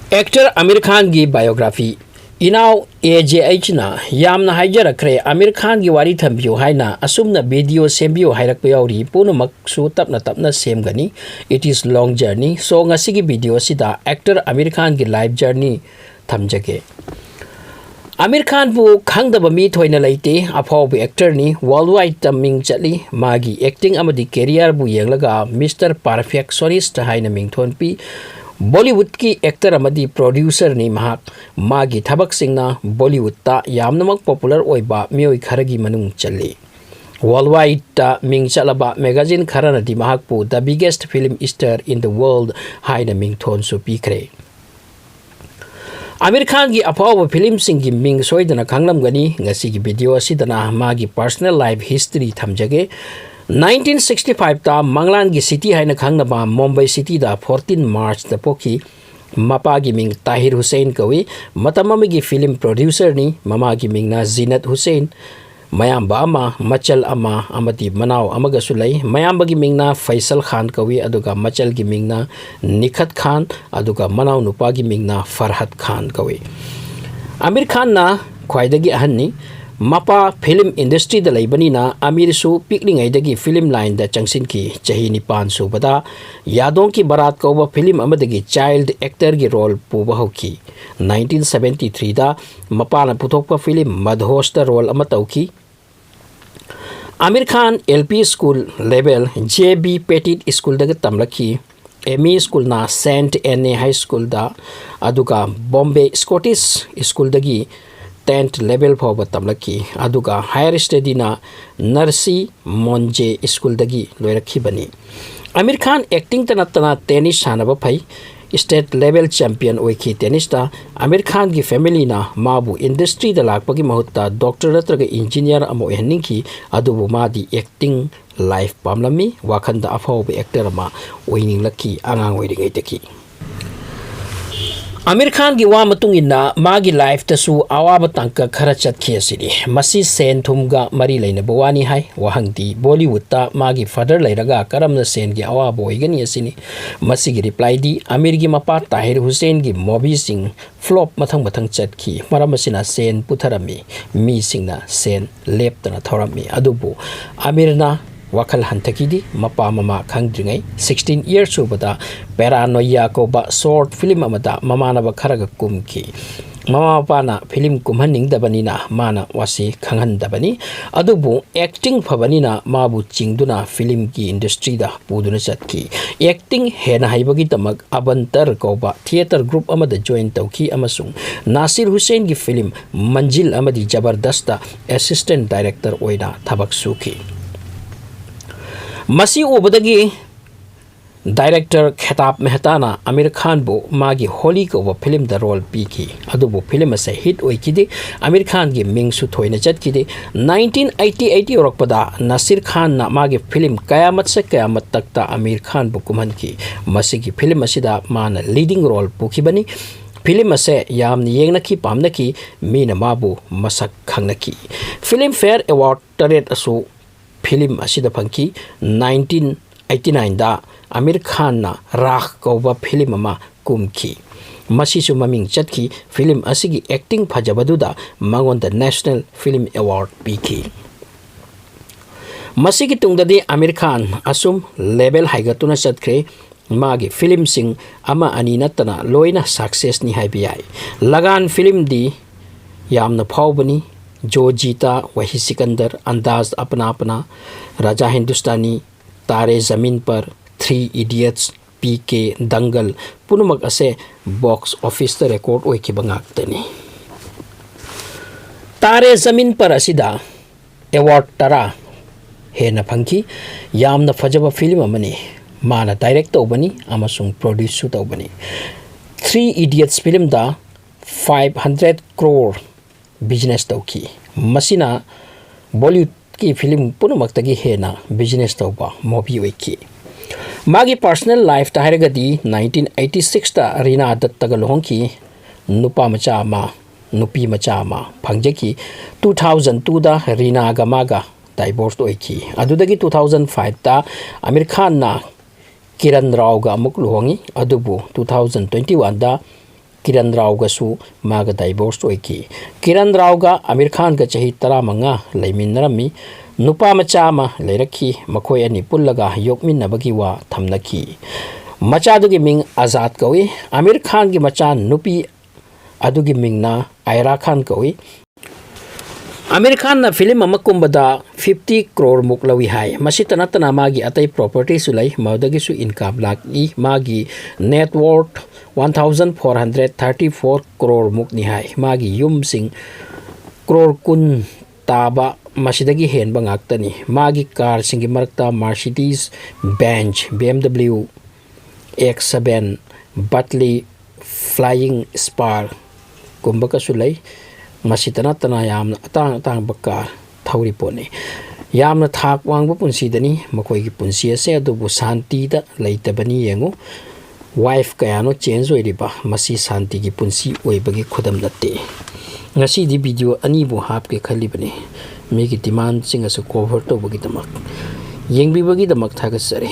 Actor Amir Khangi biography. Inaw AJH na yamna haijarakre Amir Khangi wari thambiyo haina asumna video sembiyo hairakpa yauri punumak su tapna semgani. It is long journey. So ngasigi video sida actor Amir Khangi life journey thamjage. Amir Khan bu khangdaba mi thoina laite aphawbi actor ni worldwide taming chatli magi acting amadi career bu yenglaga Mr. Perfectionist haina mingthon pi. Bollywood की actor amadi producer ni mahak magi thabak singna Bollywood ta yamnamak popular oiba mioi kharagi manung challi. Worldwide ta ming chalaba magazine kharana di mahak pu the biggest film star in the world haina mingthon su pikre. Amir Khan ki apawa film singi ming soidana khanglam gani ngasi ki video asidana magi personal life history thamjage. 1965 ta Manglan gi city haina khangnaba Mumbai city da 14 March da poki mapa gi ming Tahir Hussain kawi matamami gi film producer ni mama gi ming na Zinat Hussain mayamba ama machal ama amati manaw amaga sulai mayamba gi ming na Faisal Khan kawi aduga machal gi ming na Nikhat Khan aduga manaw nupa gi ming na Farhat Khan kawi. Amir Khan na khwaidagi ahanni Mapa film industry da laibani na Amir su pikling ay dagi film line da changsin ki chahi ni pan su bada yadon ki barat ko ba film amadagi child actor gi role puba hoki 1973 da mapa na putok pa film madhosh da role amatauki. Amir Khan LP school level JB Petit school da tamlaki ME school na Saint Anne High School da aduga Bombay Scottish school dagi 10th level for tamlaki aduga higher study na Narsi Monje school dagi loirakhi bani. Amir Khan acting tanatana tennis sanaba pai state level champion oiki tennis ta Amir Khan ki family na mabu industry da lakpagi mahutta doctor natraga engineer amo ehninki adubu madi acting life pamlami wakhanda afawbe actor ma oining laki angang oiringai taki. Amir Khan ki wa matungin na magi life tasu awaba tangka khara chatki asidi masi sen thumga mari laina bawani hai wahangdi Bollywood ta magi father lairaga karamna sen gi awaba oigani asini masi gi reply di Amir gi mapa Tahir Hussain gi movie sing flop mathang chatki maramasina sen putharami mi singna sen leptana thorami adubu Amir na wakal hantakidi mapa mama khangdringai 16 years ubada paranoia ko ba short film amada mama na ba kharaga kumki mama pa na film kumhaning dabani na mana wasi khanghan dabani adubu acting phabani na mabu chingduna film ki industry da puduna chatki acting hena haibagi tamak abantar ko ba theater group amada join tauki amasung Nasir Hussain ki film Manjil amadi Jabardasta assistant director oina thabak suki. Masi ubadagi director Khatab Mehta na Amir Khan bu magi Holi ko ba film da role piki adubu film ase hit oikidi Amir Khan gi ming su thoina chatkidi 1988 yorokpada Nasir Khan na magi film Kayamat se Kayamat tak ta Amir Khan bu kumhan ki masi gi film asida mana leading role puki bani film ase yamni yengna ki pamna ki mina mabu masak khangna ki Filmfare Award taret asu film asida pangki 1989 da Amir Khan na Rakh koba film ama kumki masi su maming chatki film asigi acting phajabaduda mangon the National Film Award piki masigi tungdadi Amir Khan asum level haigatuna chatkre magi film sing ama ani natana loina success ni haibiyai lagan film di yamna phawbani जो जीता वही सिकंदर अंदाज अपना अपना राजा हिंदुस्तानी तारे ज़मीन पर 3 idiots पीके दंगल पुनमक असे बॉक्स ऑफिस रिकॉर्ड ओइकी बंगाक्तनी तारे ज़मीन पर असिदा अवार्ड तरा हेना फंकी यामना फजब फिल्म अमनी माना डायरेक्ट तौबनी अमसुंग प्रोड्यूस तौबनी 3 इडियट्स फिल्म दा 500 crore business tauki masina Bollywood ki film punumaktagi hena business tauba movie weki magi personal life ta haragadi 1986 ta Rina Dattaga lohongki nupa macha ma nupi macha ma phangjaki 2002 da Rina Gamaga divorced oiki adudagi 2005 ta Amir Khan na Kiran Rao ga amuk lohongi adubu 2021 da किरण रावगसु मागा divorce ओइकी किरण रावगा आमिर खान का चाही 15 लेमिनरमी नुपा मचा अमा लेरखी मखोय अनि पुल्लगा योकमिन्नबगी वा थमनखी मचादुगी Ming आजाद कवी आमिर खान की मचा नुपी अदुगी मिंगना आयरा खान कवी आमिर खान ना फिल्म अमकुंबदा 50 crore मुक लवी हाय मसित नतना मागी अतै प्रॉपर्टी सुलाई मौदगी सु इनकम लाकी मागी नेटवर्थ 1434 crore मुक निहाय मागी युम सिंह crore कुन ताबा मसिदगी हेन बंगाक्तनी मागी कार सिंगी मरकता Mercedes Benz BMW X7 Bentley flying spur कुंबका सुलाई मसितना तना यामना अतांग अतांग बकार थौरी पोने यामना थाक वांगबा पुंसीदनी मखोयगी पुंसी असे अदुबु शांतिदा लैतबनी येंगु wife कयानो change ओइरिबा Masih शांतिगी पुंसी ओइबगी खुदम नते ngasi di video ani bu hap ke khali bane me gi demand sing as cover to bagi damak yeng bi bagi damak thaga sare